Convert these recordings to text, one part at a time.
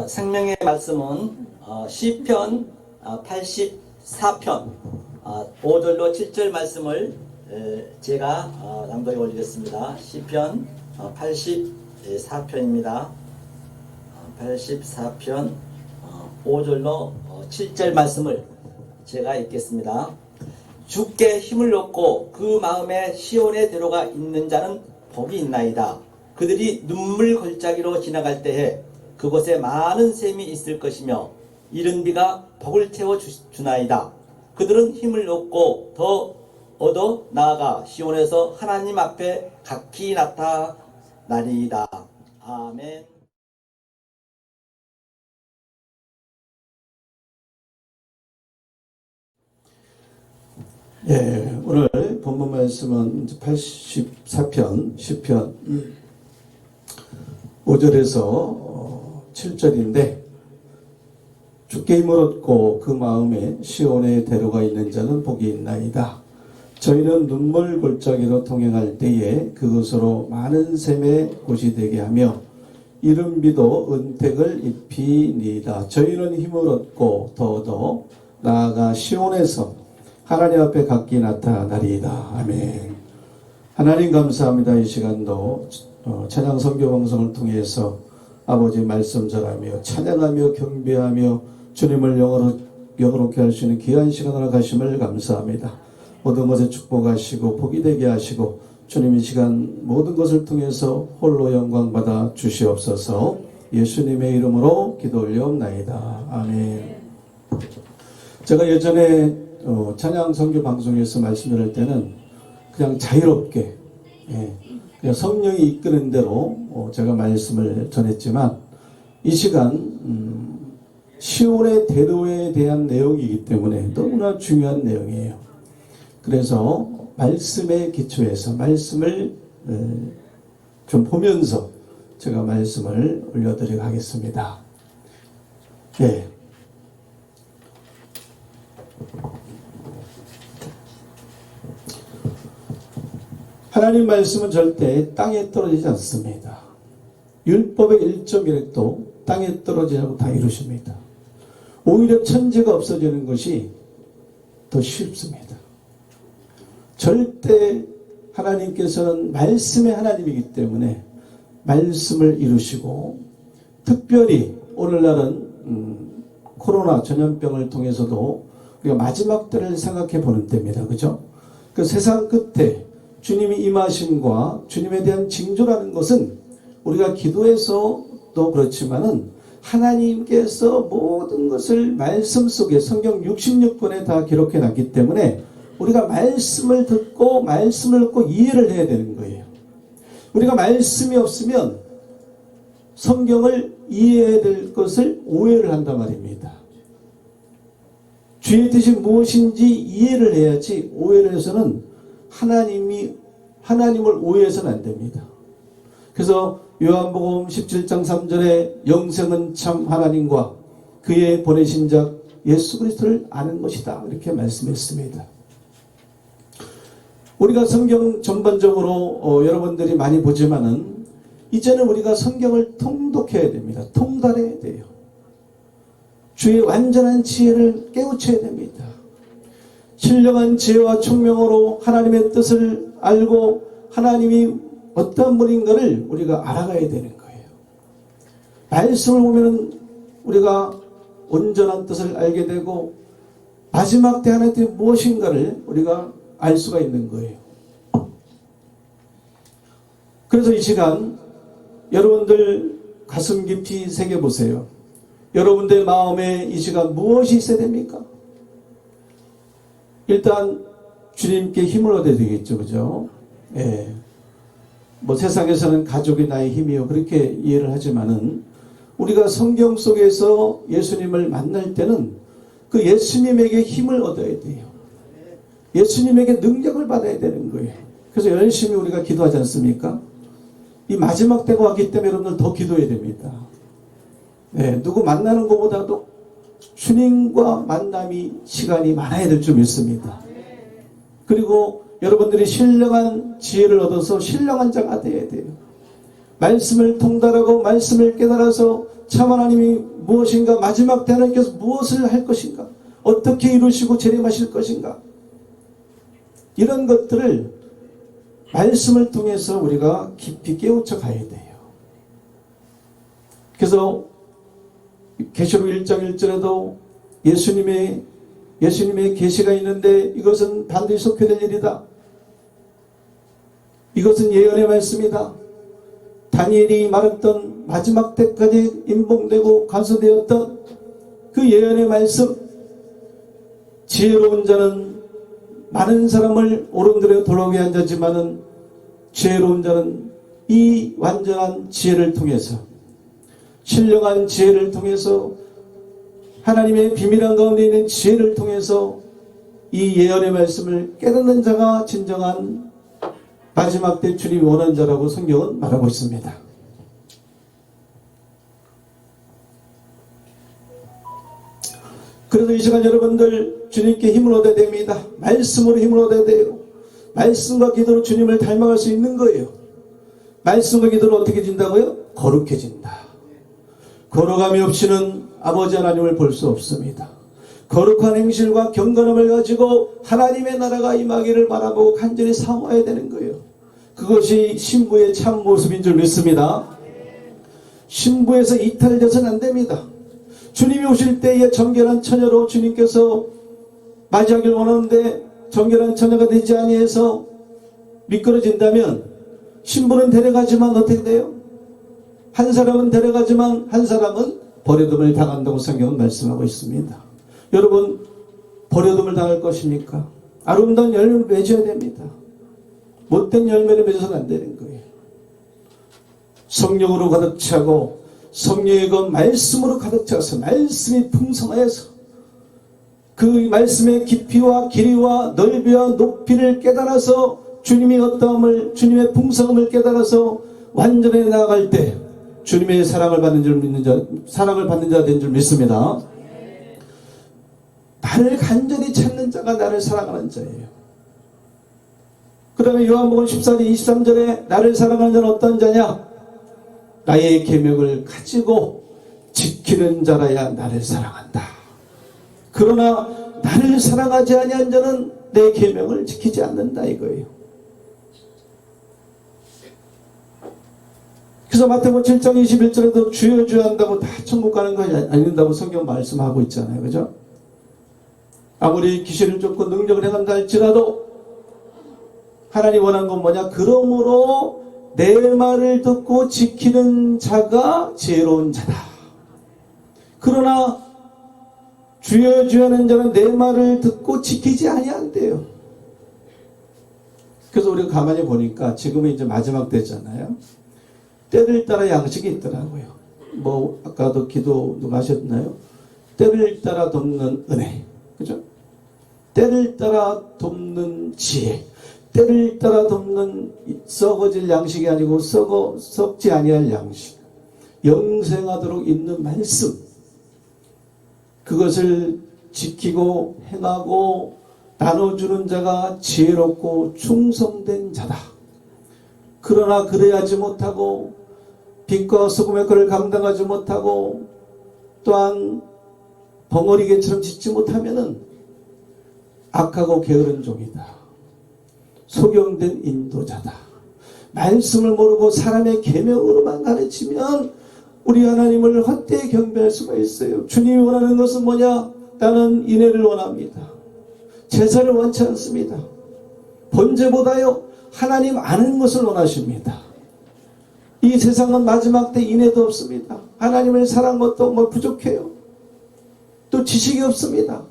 생명의 말씀은 시편 84편 5절로 7절 말씀을 제가 낭독해 올리겠습니다. 시편 84편입니다. 84편 5절로 7절 말씀을 제가 읽겠습니다. 주께 힘을 얻고 그 마음에 시온의 대로가 있는 자는 복이 있나이다. 그들이 눈물 골짜기로 지나갈 때에 그곳에 많은 샘이 있을 것이며 이른 비가 복을 채워 주나이다. 그들은 힘을 얻고 더 얻어 나아가 시온에서 하나님 앞에 각기 나타나리이다. 아멘. 예, 오늘 본문 말씀은 84편, 시편 5절에서 7절인데, 주께 힘을 얻고 그 마음에 시온의 대로가 있는 자는 복이 있나이다. 저희는 눈물 골짜기로 통행할 때에 그것으로 많은 샘의 곳이 되게 하며 이른 비도 은택을 입히니이다. 저희는 힘을 얻고 더 나아가 시온에서 하나님 앞에 각기 나타나리이다. 아멘. 하나님 감사합니다. 이 시간도 찬양 선교 방송을 통해서 아버지 말씀 전하며 찬양하며 경배하며 주님을 영원롭게 할 수 있는 귀한 시간으로 가심을 감사합니다. 모든 것에 축복하시고 복이 되게 하시고 주님 이 시간 모든 것을 통해서 홀로 영광 받아 주시옵소서. 예수님의 이름으로 기도 올려옵나이다. 아멘. 제가 예전에 찬양 선교 방송에서 말씀드릴 때는 그냥 자유롭게 그냥 성령이 이끄는 대로 제가 말씀을 전했지만 이 시간 시온의 대로에 대한 내용이기 때문에 너무나 중요한 내용이에요. 그래서 말씀에 기초해서 말씀을 좀 보면서 제가 말씀을 올려드리도록 하겠습니다. 네. 하나님 말씀은 절대 땅에 떨어지지 않습니다. 율법의 1.1획도 땅에 떨어지지 않고 다 이루십니다. 오히려 천지가 없어지는 것이 더 쉽습니다. 절대 하나님께서는 말씀의 하나님이기 때문에 말씀을 이루시고, 특별히 오늘날은 코로나 전염병을 통해서도 우리가 마지막 때를 생각해 보는 때입니다. 그죠? 그 세상 끝에 주님이 임하심과 주님에 대한 징조라는 것은 우리가 기도해서도 그렇지만은 하나님께서 모든 것을 말씀 속에 성경 66권에 다 기록해 놨기 때문에 우리가 말씀을 듣고 이해를 해야 되는 거예요. 우리가 말씀이 없으면 성경을 이해해야 될 것을 오해를 한단 말입니다. 주의 뜻이 무엇인지 이해를 해야지 오해를 해서는 하나님을 오해해서는 안 됩니다. 그래서 요한복음 17장 3절에 영생은 참 하나님과 그의 보내신 자 예수 그리스도를 아는 것이다, 이렇게 말씀했습니다. 우리가 성경 전반적으로 여러분들이 많이 보지만은 이제는 우리가 성경을 통독해야 됩니다. 통달해야 돼요. 주의 완전한 지혜를 깨우쳐야 됩니다. 신령한 지혜와 총명으로 하나님의 뜻을 알고 하나님이 어떤 분인가를 우리가 알아가야 되는 거예요. 말씀을 보면 우리가 온전한 뜻을 알게 되고 마지막 때 하나님의 무엇인가를 우리가 알 수가 있는 거예요. 그래서 이 시간 여러분들 가슴 깊이 새겨보세요. 여러분들 마음에 이 시간 무엇이 있어야 됩니까? 일단 주님께 힘을 얻어야 되겠죠. 그죠? 예. 뭐 세상에서는 가족이 나의 힘이요, 그렇게 이해를 하지만은 우리가 성경 속에서 예수님을 만날 때는 그 예수님에게 힘을 얻어야 돼요. 예수님에게 능력을 받아야 되는 거예요. 그래서 열심히 우리가 기도하지 않습니까? 이 마지막 때가 왔기 때문에 여러분들 더 기도해야 됩니다. 예, 누구 만나는 것보다도 주님과 만남이 시간이 많아야 될 줄 믿습니다. 그리고 여러분들이 신령한 지혜를 얻어서 신령한 자가 되어야 돼요. 말씀을 통달하고 말씀을 깨달아서 참 하나님이 무엇인가, 마지막 때 하나님께서 무엇을 할 것인가, 어떻게 이루시고 재림하실 것인가, 이런 것들을 말씀을 통해서 우리가 깊이 깨우쳐 가야 돼요. 그래서 계시록 1장 1절에도 예수님의 계시가 있는데 이것은 반드시 속해될 일이다. 이것은 예언의 말씀이다. 다니엘이 말했던 마지막 때까지 임봉되고 감소되었던 그 예언의 말씀, 지혜로운 자는 많은 사람을 오른들에 돌아오게 한 자지만은 지혜로운 자는 이 완전한 지혜를 통해서, 신령한 지혜를 통해서, 하나님의 비밀한 가운데 있는 지혜를 통해서 이 예언의 말씀을 깨닫는 자가 진정한 마지막 때 주님이 원하는 자라고 성경은 말하고 있습니다. 그래서 이 시간 여러분들 주님께 힘을 얻어야 됩니다. 말씀으로 힘을 얻어야 돼요. 말씀과 기도로 주님을 닮아갈 수 있는 거예요. 말씀과 기도로 어떻게 진다고요? 거룩해진다. 거룩함이 없이는 아버지 하나님을 볼 수 없습니다. 거룩한 행실과 경건함을 가지고 하나님의 나라가 임하기를 바라보고 간절히 사모해야 되는 거예요. 그것이 신부의 참 모습인 줄 믿습니다. 신부에서 이탈돼서는 안 됩니다. 주님이 오실 때에 정결한 처녀로 주님께서 맞이하길 원하는데 정결한 처녀가 되지 아니해서 미끄러진다면 신부는 데려가지만 어떻게 돼요? 한 사람은 데려가지만 한 사람은 버려둠을 당한다고 성경은 말씀하고 있습니다. 여러분, 버려둠을 당할 것입니까? 아름다운 열매를 맺어야 됩니다. 못된 열매를 맺어서는 안 되는 거예요. 성령으로 가득 차고 성령의 그 말씀으로 가득 차서 말씀이 풍성하여서 그 말씀의 깊이와 길이와 넓이와 높이를 깨달아서 주님의 어떠함을, 주님의 풍성함을 깨달아서 완전히 나아갈 때 주님의 사랑을 받는 줄 믿는 자, 사랑을 받는 자가 된 줄 믿습니다. 나를 간절히 찾는 자가 나를 사랑하는 자예요. 그 다음에 요한복음 14장 23절에 나를 사랑하는 자는 어떤 자냐? 나의 계명을 가지고 지키는 자라야 나를 사랑한다. 그러나 나를 사랑하지 아니한 자는 내 계명을 지키지 않는다 이거예요. 그래서 마태복음 7장 21절에도 주여 주여 한다고 다 천국 가는 거 아닌다고 성경 말씀하고 있잖아요. 그죠? 아무리 기술을 쫓고 능력을 행한다 할지라도 하나님 원하는 건 뭐냐? 그러므로 내 말을 듣고 지키는 자가 지혜로운 자다. 그러나 주여 주여 하는 자는 내 말을 듣고 지키지 아니한대요. 그래서 우리가 가만히 보니까 지금은 이제 마지막 때잖아요. 때를 따라 양식이 있더라고요. 뭐 아까도 기도 누가 하셨나요? 때를 따라 돕는 은혜, 그죠? 때를 따라 돕는 지혜, 때를 따라 돕는 썩어질 양식이 아니고 썩지 아니할 양식, 영생하도록 있는 말씀, 그것을 지키고 행하고 나눠주는 자가 지혜롭고 충성된 자다. 그러나 그래야지 못하고 빛과 소금의 꼴을 감당하지 못하고 또한 벙어리개처럼 짓지 못하면은 악하고 게으른 종이다. 소경된 인도자다. 말씀을 모르고 사람의 계명으로만 가르치면 우리 하나님을 헛되이 경배할 수가 있어요. 주님이 원하는 것은 뭐냐? 나는 인애를 원합니다. 제사를 원치 않습니다. 번제보다요 하나님 아는 것을 원하십니다. 이 세상은 마지막 때 인애도 없습니다. 하나님을 사랑한 것도 뭐 부족해요. 또 지식이 없습니다.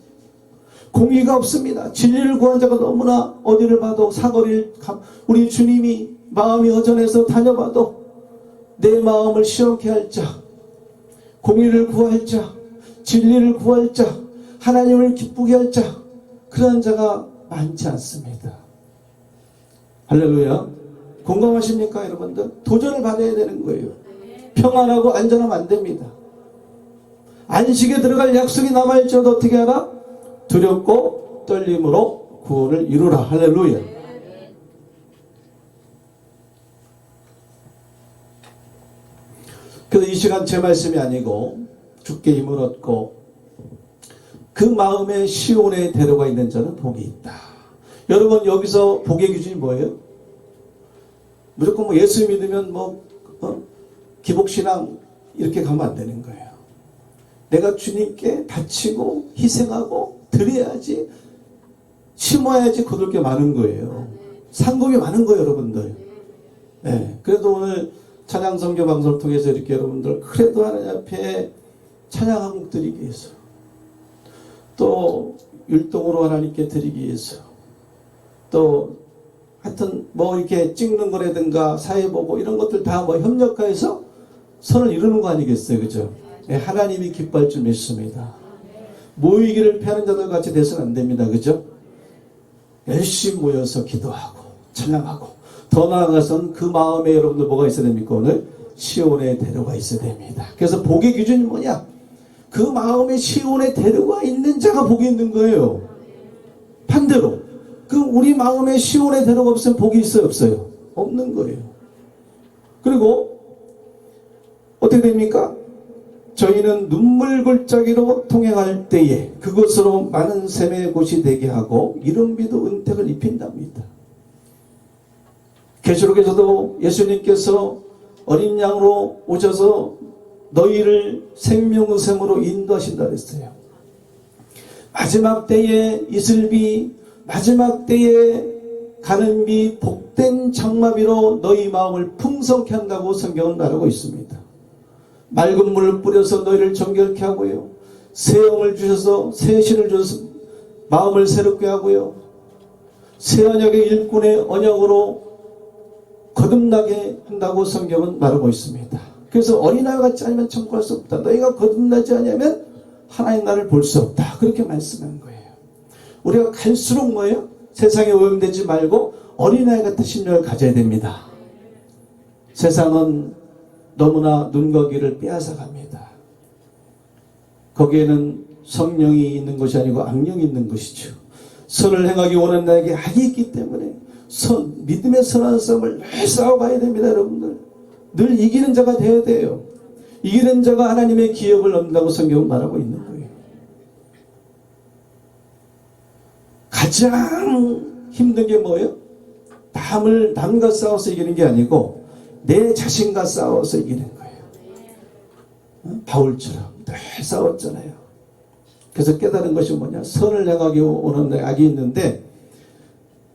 공의가 없습니다. 진리를 구한 자가 너무나 어디를 봐도 사거리를 우리 주님이 마음이 허전해서 다녀봐도 내 마음을 시원케 할 자, 공의를 구할 자, 진리를 구할 자, 하나님을 기쁘게 할 자, 그런 자가 많지 않습니다. 할렐루야. 공감하십니까 여러분들? 도전을 받아야 되는 거예요. 평안하고 안전하면 안 됩니다. 안식에 들어갈 약속이 남아있지도 어떻게 하라? 두렵고 떨림으로 구원을 이루라. 할렐루야. 그래서 이 시간 제 말씀이 아니고 주께 힘을 얻고 그 마음에 시온의 대로가 있는 자는 복이 있다. 여러분 여기서 복의 기준이 뭐예요? 무조건 뭐 예수 믿으면 기복신앙 이렇게 가면 안 되는 거예요. 내가 주님께 바치고 희생하고 드려야지, 심어야지 거둘 게 많은 거예요. 상급이 많은 거예요, 여러분들. 네. 그래도 오늘 찬양 선교 방송을 통해서 이렇게 여러분들 그래도 하나님 앞에 찬양 한 곡 드리기 위해서, 또 율동으로 하나님께 드리기 위해서, 또 하여튼 이렇게 찍는 거라든가 사회보고 이런 것들 다 협력해서 선을 이루는 거 아니겠어요, 그죠? 네, 하나님이 기뻐할 줄 믿습니다. 모이기를 피하는 자들 같이 돼서는 안 됩니다, 그죠? 열심히 모여서 기도하고 찬양하고, 더 나아가서는 그 마음에 여러분들 뭐가 있어야 됩니까? 오늘 시온의 대로가 있어야 됩니다. 그래서 복의 기준이 뭐냐? 그 마음에 시온의 대로가 있는 자가 복이 있는 거예요. 반대로 우리 마음에 시온의 대로가 없으면 복이 있어요, 없어요? 없는 거예요. 그리고 어떻게 됩니까? 저희는 눈물 골짜기로 통행할 때에 그것으로 많은 샘의 곳이 되게 하고 이른비도 은택을 입힌답니다. 계시록에서도 예수님께서 어린 양으로 오셔서 너희를 생명의 샘으로 인도하신다 그랬어요. 마지막 때에 이슬비, 마지막 때에 가는 비, 복된 장마비로 너희 마음을 풍성케 한다고 성경은 말하고 있습니다. 맑은 물을 뿌려서 너희를 정결케 하고요, 새 영을 주셔서 새 신을 주셔서 마음을 새롭게 하고요, 새 언약의 일꾼의 언약으로 거듭나게 한다고 성경은 말하고 있습니다. 그래서 어린아이 같지 않으면 천국할 수 없다. 너희가 거듭나지 않으면 하나님 나라를 볼 수 없다. 그렇게 말씀한 거예요. 우리가 갈수록 뭐예요? 세상에 오염되지 말고 어린아이 같은 심령을 가져야 됩니다. 세상은 너무나 눈거기를 빼앗아갑니다. 거기에는 성령이 있는 것이 아니고 악령이 있는 것이죠. 선을 행하기 원하는 나에게 악이 있기 때문에 믿음의 선한 싸움을 늘 싸워가야 됩니다, 여러분들. 늘 이기는 자가 되어야 돼요. 이기는 자가 하나님의 기업을 얻는다고 성경은 말하고 있는 거예요. 가장 힘든 게 뭐예요? 남과 싸워서 이기는 게 아니고 내 자신과 싸워서 이기는 거예요. 바울처럼 늘 싸웠잖아요. 그래서 깨달은 것이 뭐냐? 선을 행하기 원하는 악이 있는데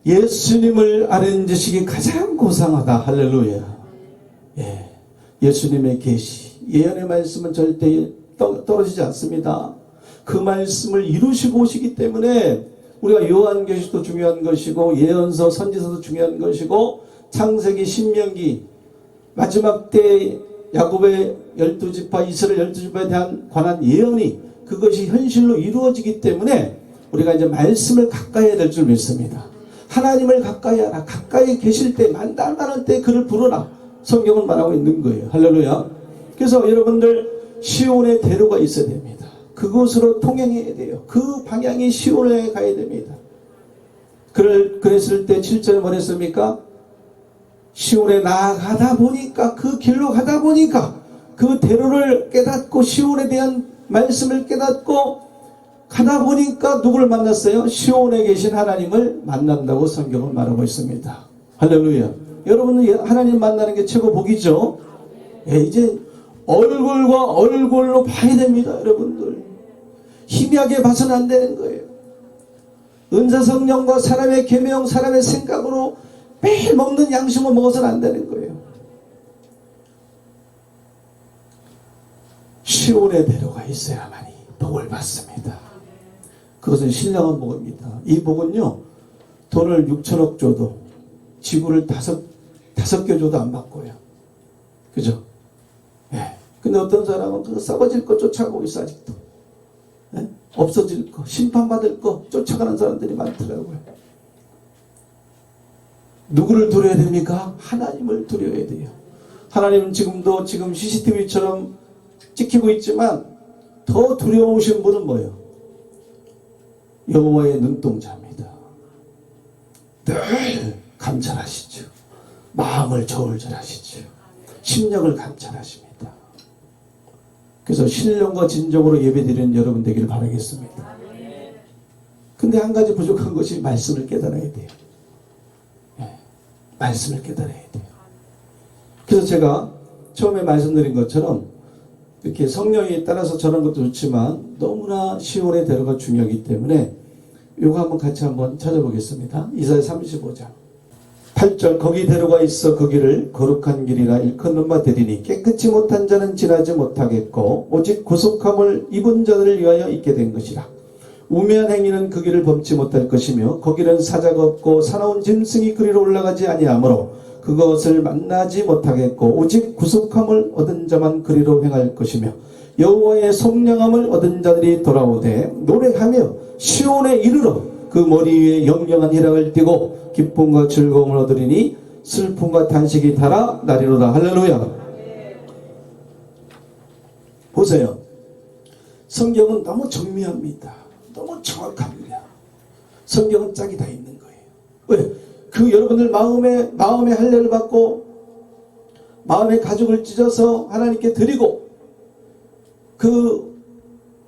예수님을 아는 지식이 가장 고상하다. 할렐루야. 예. 예수님의 계시, 예언의 말씀은 절대 떨어지지 않습니다. 그 말씀을 이루시고 오시기 때문에 우리가 요한계시도 중요한 것이고 예언서, 선지서도 중요한 것이고 창세기, 신명기, 마지막 때 야곱의 12지파, 이스라엘 12지파에 관한 예언이 그것이 현실로 이루어지기 때문에 우리가 이제 말씀을 가까이 해야 될 줄 믿습니다. 하나님을 가까이 하라. 가까이 계실 때, 만날 때 그를 부르라. 성경은 말하고 있는 거예요. 할렐루야. 그래서 여러분들 시온의 대로가 있어야 됩니다. 그곳으로 통행해야 돼요. 그 방향이 시온을 향해 가야 됩니다. 그랬을 때 7절에 뭐랬습니까? 시온에 나아가다 보니까, 그 길로 가다 보니까 그 대로를 깨닫고 시온에 대한 말씀을 깨닫고 가다 보니까 누구를 만났어요? 시온에 계신 하나님을 만난다고 성경은 말하고 있습니다. 할렐루야. 여러분은 하나님 만나는 게 최고 복이죠. 예, 이제 얼굴과 얼굴로 봐야 됩니다, 여러분들. 희미하게 봐서는 안 되는 거예요. 은사 성령과 사람의 계명, 사람의 생각으로 매일 먹는 양식을 먹어서는 안 되는 거예요. 시온의 대로가 있어야만이 복을 받습니다. 그것은 신령한 복입니다. 이 복은요, 돈을 6천억 줘도 지구를 다섯 개 줘도 안 바꿔요. 그죠? 예. 근데 어떤 사람은 그 썩어질 거 쫓아가고 있어, 아직도. 예? 없어질 거, 심판받을 거 쫓아가는 사람들이 많더라고요. 누구를 두려워야 됩니까? 하나님을 두려워야 돼요. 하나님은 지금도 지금 CCTV처럼 찍히고 있지만 더 두려우신 분은 뭐예요? 여호와의 눈동자입니다. 늘 감찰하시죠. 마음을 저울질하시죠. 심령을 감찰하십니다. 그래서 신령과 진정으로 예배드리는 여러분 되기를 바라겠습니다. 근데 한 가지 부족한 것이 말씀을 깨달아야 돼요. 말씀을 깨달아야 돼요. 그래서 제가 처음에 말씀드린 것처럼 이렇게 성령에 따라서 저런 것도 좋지만 너무나 시온의 대로가 중요하기 때문에 이거 한번 같이 한번 찾아보겠습니다. 이사야 35장 8절 거기 대로가 있어 그 길을 거룩한 길이라 일컫는 바 되리니 깨끗이 못한 자는 지나지 못하겠고 오직 구속함을 입은 자들을 위하여 있게 된 것이라. 우매한 행위는 그 길을 범치 못할 것이며 거기는 사자가 없고 사나운 짐승이 그리로 올라가지 아니하므로 그것을 만나지 못하겠고 오직 구속함을 얻은 자만 그리로 행할 것이며 여호와의 속량함을 얻은 자들이 돌아오되 노래하며 시온에 이르러 그 머리 위에 영영한 희락을 띠고 기쁨과 즐거움을 얻으리니 슬픔과 탄식이 달아 나리로다. 할렐루야. 보세요. 성경은 너무 정밀합니다. 너무 정확합니다. 성경은 짝이 다 있는 거예요. 왜? 그 여러분들 마음의 할례를 받고 마음의 가죽을 찢어서 하나님께 드리고 그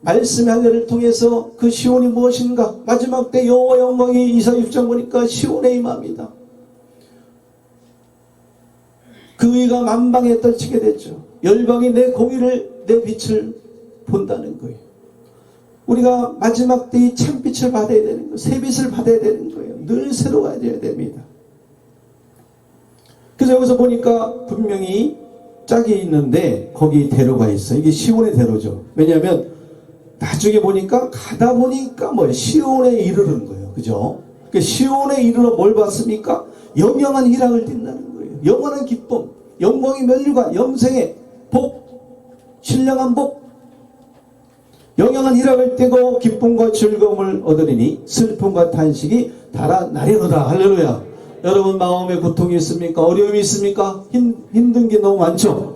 말씀의 할례를 통해서 그 시온이 무엇인가? 마지막 때 여호와 영광이 이사야 6장 보니까 시온에 임합니다. 그 의가 만방에 떨치게 됐죠. 열방이 내 공의를 내 빛을 본다는 거예요. 우리가 마지막 때 이 참빛을 받아야 되는 거예요. 새빛을 받아야 되는 거예요. 늘 새로워야 됩니다. 그래서 여기서 보니까 분명히 짝이 있는데 거기 대로가 있어요. 이게 시온의 대로죠. 왜냐하면 나중에 보니까 가다 보니까 뭐예요? 시온에 이르는 거예요. 그죠? 그러니까 시온에 이르러 뭘 봤습니까? 영영한 희락을 띈다는 거예요. 영원한 기쁨, 영광의 면류관, 영생의 복, 신령한 복, 영영한 희락을 띠고 기쁨과 즐거움을 얻으리니 슬픔과 탄식이 달아나리로다. 할렐루야. 여러분 마음에 고통이 있습니까? 어려움이 있습니까? 힘든 게 너무 많죠?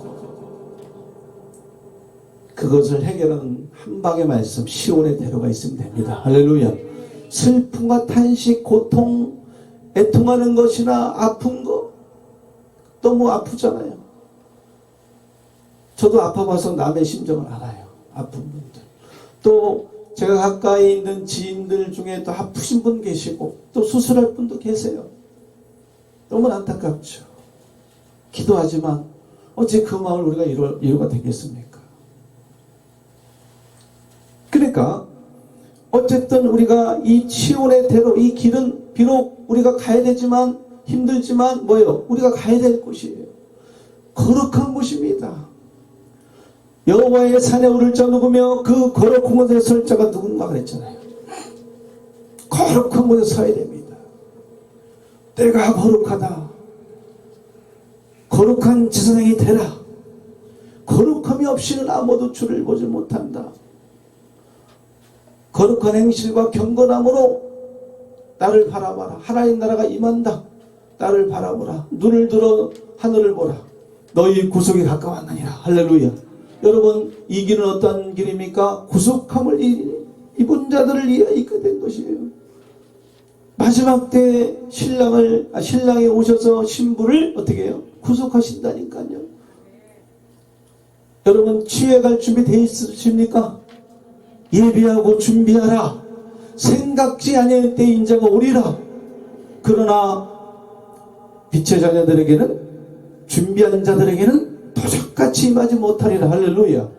그것을 해결하는 한 방의 말씀 시온의 대로가 있으면 됩니다. 할렐루야. 슬픔과 탄식, 고통, 애통하는 것이나 아픈 거 너무 아프잖아요. 저도 아파봐서 남의 심정을 알아요. 아픈 분들. 또 제가 가까이 있는 지인들 중에 또 아프신 분 계시고 또 수술할 분도 계세요. 너무 안타깝죠. 기도하지만 어찌 그 마음을 우리가 이유가 되겠습니까? 그러니까 어쨌든 우리가 이 시온의 대로 이 길은 비록 우리가 가야 되지만 힘들지만 뭐예요? 우리가 가야 될 곳이에요. 거룩한 곳입니다. 여호와의 산에 오를 자 누구며 그 거룩한 곳에 설 자가 누군가 그랬잖아요. 거룩한 곳에 서야 됩니다. 내가 거룩하다. 거룩한 지선행이 되라. 거룩함이 없이는 아무도 주를 보지 못한다. 거룩한 행실과 경건함으로 나를 바라봐라. 하나님 나라가 임한다. 나를 바라보라. 눈을 들어 하늘을 보라. 너희 구속이 가까웠느니라. 할렐루야. 여러분 이 길은 어떤 길입니까? 구속함을 입은 자들을 위해 있게 된 것이에요. 마지막 때 신랑이 오셔서 신부를 어떻게 해요? 구속하신다니까요. 여러분 취해갈 준비 되어 있으십니까? 예비하고 준비하라. 생각지 아니할 때 인자가 오리라. 그러나 빛의 자녀들에게는 준비한 자들에게는 도적같이 임하지 못하리라. 할렐루야.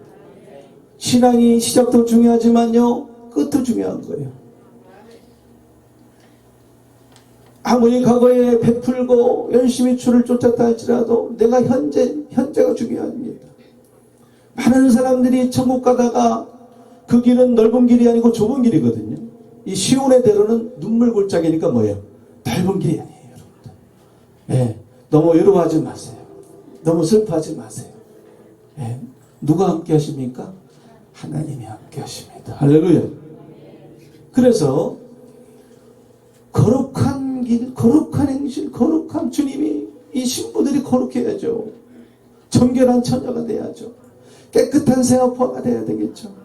신앙이 시작도 중요하지만요 끝도 중요한 거예요. 아무리 과거에 베풀고 열심히 주를 쫓았다 할지라도 내가 현재가 중요합니다. 많은 사람들이 천국 가다가 그 길은 넓은 길이 아니고 좁은 길이거든요. 이 시온의 대로는 눈물 골짜기니까 뭐예요? 넓은 길이 아니에요. 여러분들. 네, 너무 외로워하지 마세요. 너무 슬퍼하지 마세요. 네, 누가 함께 하십니까? 하나님이 함께 하십니다. 할렐루야. 그래서 거룩한 길, 거룩한 행실, 거룩한 주님이 이 신부들이 거룩해야죠. 정결한 처녀가 돼야죠. 깨끗한 생활포가 돼야 되겠죠.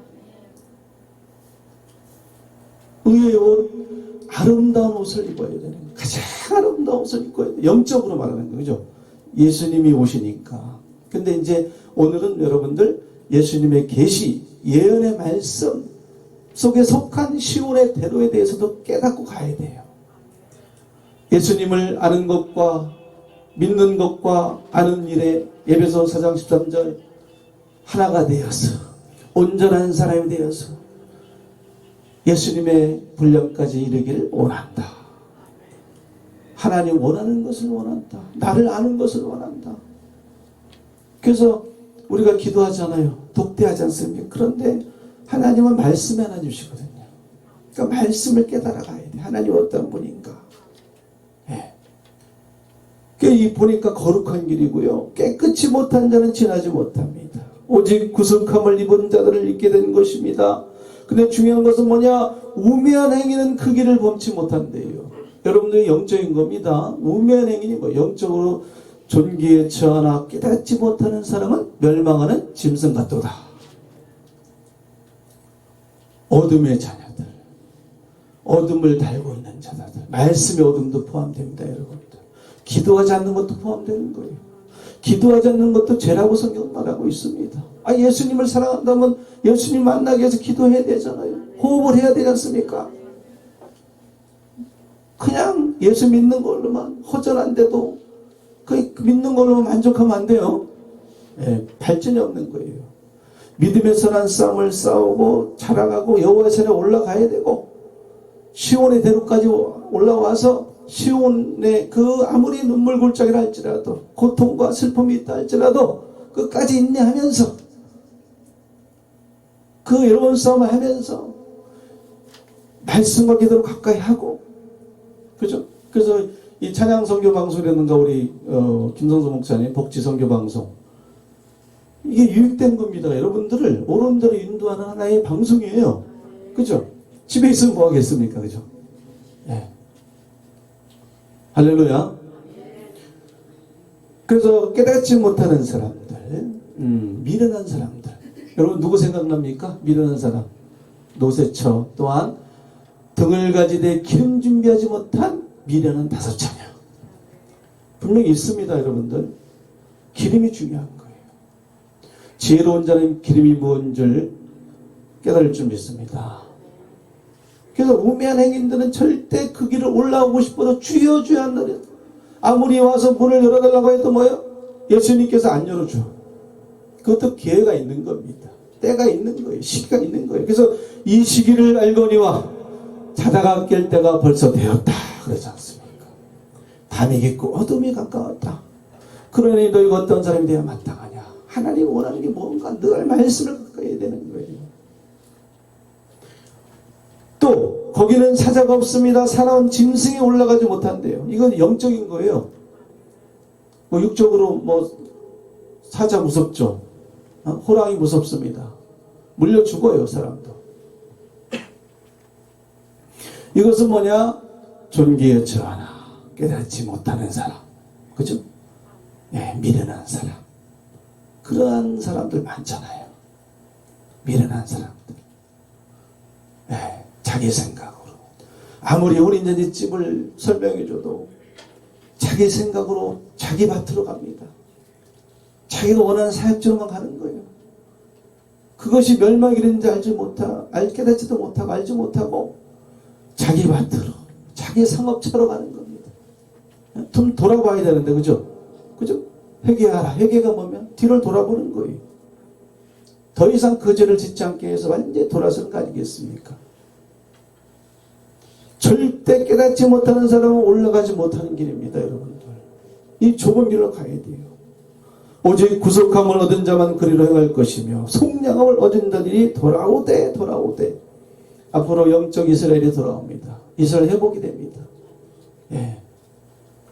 의의 옷, 아름다운 옷을 입어야 되는 거예요. 가장 아름다운 옷을 입고 영적으로 말하는 거죠. 예수님이 오시니까. 근데 이제 오늘은 여러분들 예수님의 계시, 예언의 말씀 속에 속한 시온의 대로에 대해서도 깨닫고 가야 돼요. 예수님을 아는 것과 믿는 것과 아는 일에 에베소 4장 13절 하나가 되어서 온전한 사람이 되어서 예수님의 분량까지 이르기를 원한다. 하나님 원하는 것을 원한다. 나를 아는 것을 원한다. 그래서 우리가 기도하잖아요. 독대하지 않습니까? 그런데 하나님은 말씀의 하나님이시거든요. 그러니까 말씀을 깨달아 가야 돼. 하나님 어떤 분인가. 예. 이 보니까 거룩한 길이고요. 깨끗이 못한 자는 지나지 못합니다. 오직 구속함을 입은 자들을 잊게 된 것입니다. 근데 중요한 것은 뭐냐? 우매한 행위는 그 길을 범치 못한대요. 여러분들이 영적인 겁니다. 우매한 행위는 뭐 영적으로 존귀에 처하나 깨닫지 못하는 사람은 멸망하는 짐승 같도다. 어둠의 자녀들, 어둠을 달고 있는 자들, 말씀의 어둠도 포함됩니다. 여러분들. 기도하지 않는 것도 포함되는 거예요. 기도하지 않는 것도 죄라고 성경은 말하고 있습니다. 예수님을 사랑한다면 예수님 만나기 위해서 기도해야 되잖아요. 호흡을 해야 되지 않습니까? 그냥 예수 믿는 걸로만 허전한데도 그 믿는 걸로만 만족하면 안 돼요. 예, 발전이 없는 거예요. 믿음의 선한 싸움을 싸우고 자라가고 여호와의 산에 올라가야 되고 시온의 대로까지 올라와서 시온의 그 아무리 눈물 골짜기라 할지라도 고통과 슬픔이 있다 할지라도 끝까지 인내하면서 그 외로운 싸움을 하면서 말씀과 기도로 가까이 하고 그죠? 그래서 이 찬양 선교 방송이라든가 우리 김성수 목사님 복지 선교 방송 이게 유익된 겁니다. 여러분들을 옳은 대로 인도하는 하나의 방송이에요. 그죠? 집에 있으면 뭐 하겠습니까? 그죠? 예. 할렐루야. 그래서 깨닫지 못하는 사람들, 미련한 사람들. 여러분 누구 생각납니까? 미련한 사람. 노새처 또한 등을 가지되 기름 준비하지 못한 미련한 다섯 자녀. 분명히 있습니다. 여러분들. 기름이 중요한 거예요. 지혜로운 자는 기름이 무언 줄 깨달을 줄 믿습니다. 그래서 우매한 행인들은 절대 그 길을 올라오고 싶어도 주여 주여 한다면 아무리 와서 문을 열어달라고 해도 뭐예요? 예수님께서 안 열어줘. 그것도 기회가 있는 겁니다. 때가 있는 거예요. 시기가 있는 거예요. 그래서 이 시기를 알거니와 자다가 깰 때가 벌써 되었다. 그러지 않습니까? 밤이 깊고 어둠이 가까웠다. 그러니 너희가 어떤 사람이 되어야 마땅하냐. 하나님 원하는 게 뭔가 늘 말씀을 가까이 해야 되는 거예요. 또 거기는 사자가 없습니다. 사나운 짐승에 올라가지 못한대요. 이건 영적인 거예요. 뭐 육적으로 뭐 사자 무섭죠. 호랑이 무섭습니다. 물려 죽어요 사람도. 이것은 뭐냐? 존귀에 처하나 깨닫지 못하는 사람. 그죠? 예, 미련한 사람. 그러한 사람들 많잖아요. 미련한 사람들. 예, 자기 생각으로. 아무리 어린이집 집을 설명해줘도 자기 생각으로 자기 밭으로 갑니다. 자기가 원하는 사역지로만 가는 거예요. 그것이 멸망이 이른지 깨닫지도 못하고 알지 못하고 자기 밭으로 자기 상업차로 가는 겁니다. 좀 돌아봐야 되는데 그죠? 그죠? 회개하라. 회개가 뭐면 뒤를 돌아보는 거예요. 더 이상 그 죄를 짓지 않게 해서 완전히 돌아서는 거 아니겠습니까? 절대 깨닫지 못하는 사람은 올라가지 못하는 길입니다. 여러분들. 이 좁은 길로 가야 돼요. 오직 구속함을 얻은 자만 그리로 행할 것이며 속량함을 얻은 자들이 돌아오되 앞으로 영적 이스라엘이 돌아옵니다. 이스라엘 회복이 됩니다. 예.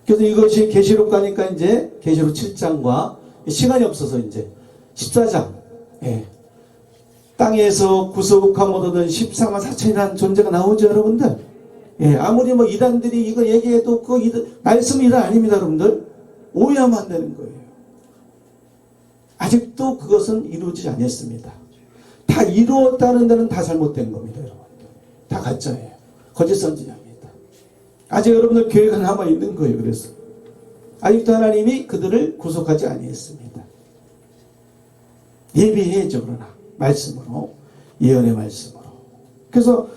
그래서 이것이 계시록 가니까 이제 계시록 7장과 시간이 없어서 이제 14장 예. 땅에서 구속함을 얻은 14만 4천이라는 존재가 나오죠 여러분들. 예. 아무리 뭐 이단들이 이거 얘기해도 그 말씀은 이단 아닙니다 여러분들. 오해하면 안 되는 거예요. 아직도 그것은 이루어지지 않았습니다. 다 이루었다는 데는 다 잘못된 겁니다 여러분들. 다 가짜예요. 거짓 선지자입니다. 아직 여러분들 교회가 남아있는 거예요. 그래서 아직도 하나님이 그들을 구속하지 아니했습니다. 예비해야죠. 그러나 말씀으로, 예언의 말씀으로. 그래서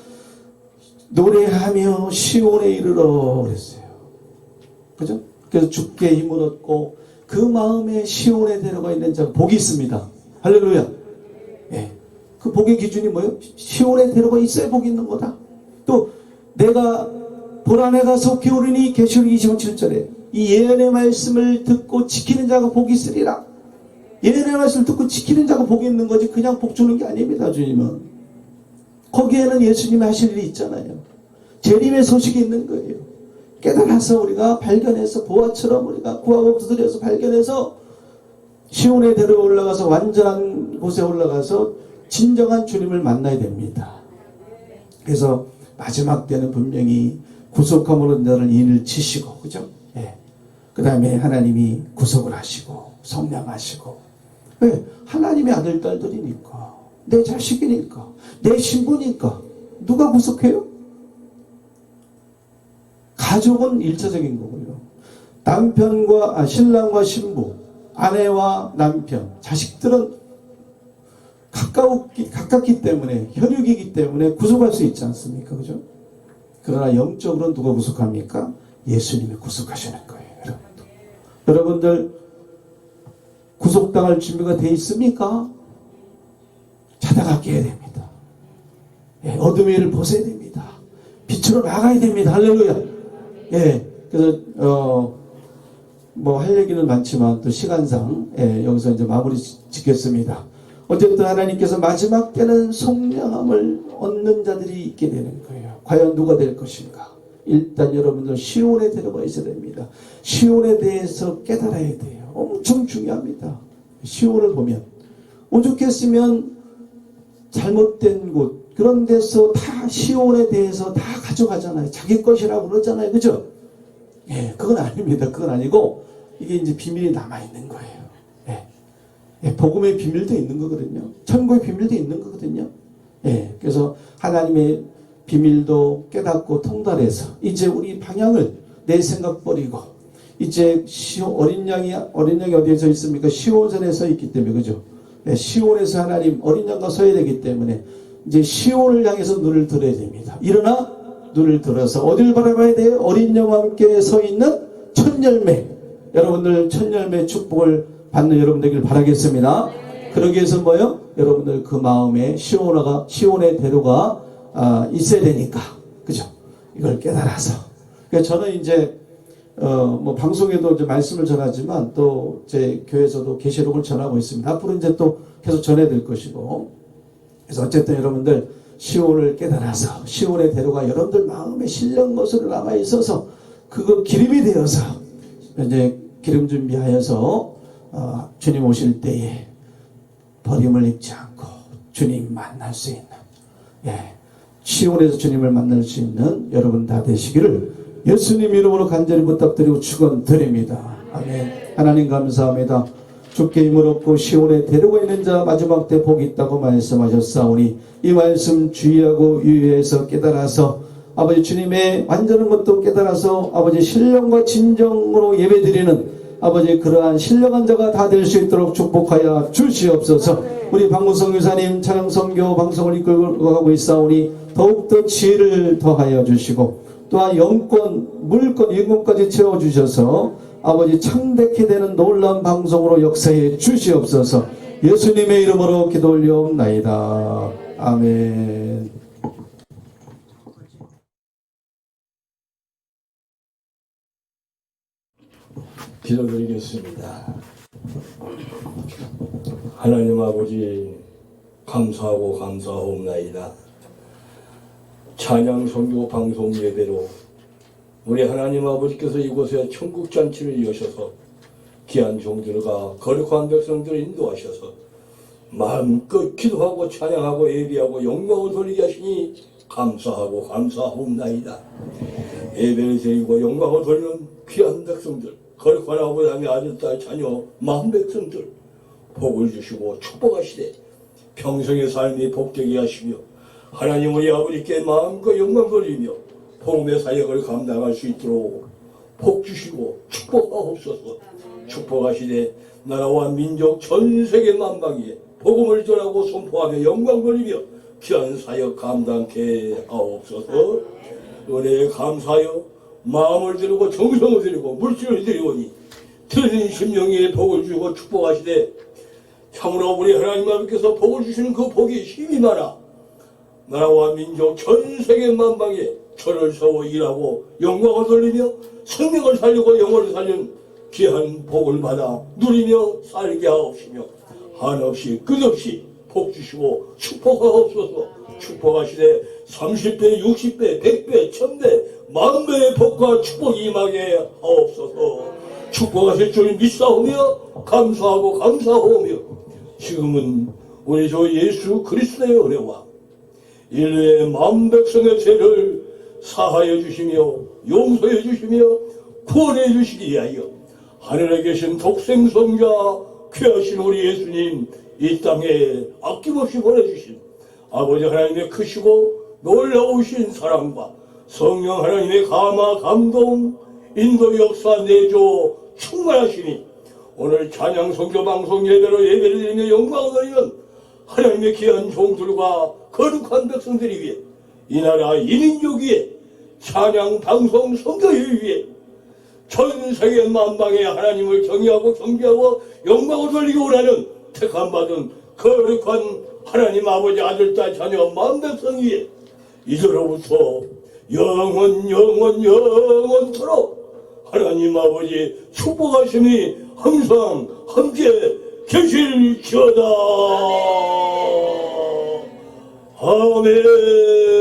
노래하며 시온에 이르러 그랬어요. 그죠? 그래서 주께 힘을 얻고 그 마음에 시온에 데려가 있는 자가 복이 있습니다. 할렐루야. 예. 그 복의 기준이 뭐예요? 시온에 데려가 있어야 복이 있는 거다. 또 내가 보란에 가서 기울이니 계시록 20장 7절에 이 예언의 말씀을 듣고 지키는 자가 복이 있으리라. 예언의 말씀을 듣고 지키는 자가 복이 있는 거지 그냥 복 주는 게 아닙니다. 주님은 거기에는 예수님이 하실 일이 있잖아요. 재림의 소식이 있는 거예요. 깨달아서 우리가 발견해서 보아처럼 우리가 구하고 두드려서 발견해서 시온에 데려 올라가서 완전한 곳에 올라가서 진정한 주님을 만나야 됩니다. 그래서 마지막 때는 분명히 구속함으로 너를 인을 치시고, 그죠? 예. 그 다음에 하나님이 구속을 하시고 성량하시고. 왜? 하나님의 아들 딸들이니까, 내 자식이니까, 내 신부니까. 누가 구속해요? 가족은 일차적인 거고요. 신랑과 신부, 아내와 남편, 자식들은 가깝기 때문에, 혈육이기 때문에 구속할 수 있지 않습니까? 그죠? 그러나 영적으로는 누가 구속합니까? 예수님이 구속하시는 거예요. 여러분들 구속당할 준비가 돼 있습니까? 자다가 깨야 됩니다. 예, 어둠의 일을 벗어야 됩니다. 빛으로 나가야 됩니다. 할렐루야. 예, 그래서 뭐 할 얘기는 많지만 또 시간상 여기서 이제 마무리 짓겠습니다. 어쨌든 하나님께서 마지막 때는 성령함을 얻는 자들이 있게 되는 거예요. 과연 누가 될 것인가? 일단 여러분들 시온에 데려가 있어야 됩니다. 시온에 대해서 깨달아야 돼요. 엄청 중요합니다. 시온을 보면 오죽했으면 잘못된 곳 그런 데서 다 시온에 대해서 다 가져가잖아요. 자기 것이라고 그러잖아요. 그죠? 예, 그건 아닙니다. 그건 아니고 이게 이제 비밀이 남아있는 거예요. 예, 복음의 비밀도 있는 거거든요. 천국의 비밀도 있는 거거든요. 예, 그래서 하나님의 비밀도 깨닫고 통달해서 이제 우리 방향을 내 생각 버리고 이제 어린 양이 어디에 있습니까? 시온산에 서 있기 때문에 그죠? 네, 시온에서 하나님 어린 양과 서야 되기 때문에 이제 시온을 향해서 눈을 들어야 됩니다. 일어나 눈을 들어서 어딜 바라봐야 돼요? 어린 양과 함께 서 있는 첫 열매. 여러분들 첫 열매 축복을 받는 여러분 되길 바라겠습니다. 그러기 위해서 뭐요? 여러분들 그 마음에 시온에 데려가 있어야 되니까. 그죠? 이걸 깨달아서. 그러니까 저는 이제 뭐 방송에도 이제 말씀을 전하지만 또 제 교회에서도 계시록을 전하고 있습니다. 앞으로 이제 또 계속 전해야 될 것이고. 그래서 어쨌든 여러분들 시온을 깨달아서 시온에 데려가 여러분들 마음에 신령 모습으로 남아 있어서 그거 기름이 되어서 이제 기름 준비하여서 주님 오실 때에 버림을 입지 않고 주님 만날 수 있는 시온에서 주님을 만날 수 있는 여러분 다 되시기를 예수님 이름으로 간절히 부탁드리고 축원드립니다. 아멘. 하나님 감사합니다. 주께 힘을 얻고 시온에 데려가 있는 자 마지막 때 복이 있다고 말씀하셨사오니 이 말씀 주의하고 유의해서 깨달아서 아버지 주님의 완전한 것도 깨달아서 아버지 신령과 진정으로 예배드리는 아버지 그러한 신령한 자가 다 될 수 있도록 축복하여 주시옵소서. 우리 박무성 교사님 찬양선교 방송을 이끌고 가고 있사오니 더욱더 지혜를 더하여 주시고 또한 영권, 물권, 임금까지 채워주셔서 아버지 창대케 되는 놀라운 방송으로 역사해 주시옵소서. 예수님의 이름으로 기도 올려옵나이다. 아멘. 기도드리겠습니다. 하나님 아버지 감사하고 감사하옵나이다. 찬양 선교 방송 예배로 우리 하나님 아버지께서 이곳에 천국잔치를 여셔서 귀한 종들과 거룩한 백성들을 인도하셔서 마음껏 기도하고 찬양하고 예배하고 영광을 돌리게 하시니 감사하고 감사하옵나이다. 예배를 드리고 영광을 돌리는 귀한 백성들 거룩한 아버지 하나님의 아들, 딸, 자녀, 마음 백성들 복을 주시고 축복하시되 평생의 삶이 복되게 하시며 하나님 우리 아버지께 마음껏 영광 돌리며 복음의 사역을 감당할 수 있도록 복 주시고 축복하옵소서. 축복하시되 나라와 민족 전 세계 만방에 복음을 전하고 선포하며 영광 돌리며 귀한 사역 감당케 하옵소서. 은혜에 감사하여 마음을 드리고 정성을 드리고 물질을 드리오니 들으신 심령에 복을 주고 축복하시되 참으로 우리 하나님 아버지께서 복을 주시는 그 복이 힘이 많아 나라와 민족 전 세계 만방에 철을 세워 일하고 영광을 돌리며 생명을 살리고 영혼을 살린 귀한 복을 받아 누리며 살게 하옵시며 한없이 끝없이 복 주시고 축복하옵소서. 축복하시되 30배, 60배, 100배, 1000배, 만배의 복과 축복이 임하게 하옵소서. 축복하실 줄 믿사오며 감사하고 감사하오며 지금은 우리 주 예수 그리스도의 은혜와 인류의 만 백성의 죄를 사하여 주시며 용서해 주시며 구원해 주시기 위하여 하늘에 계신 독생성자 귀하신 우리 예수님 이 땅에 아낌없이 보내주신 아버지 하나님의 크시고 놀라우신 사랑과 성령 하나님의 감화 감동 인도 역사 내조 충만하시니 오늘 찬양 성교 방송 예배로 예배를 드리며 영광을 드리는 하나님의 귀한 종들과 거룩한 백성들이 위해 이 나라 이민족 위에 찬양 방송 성교회 위에 전 세계 만방에 하나님을 경외하고 경배하고 영광을 돌리기 원하는 택함받은 거룩한 하나님 아버지 아들딸 자녀 만백성 위에 이제로부터 영원토록 하나님 아버지 축복하심이 항상 함께 계실지어다. 아멘.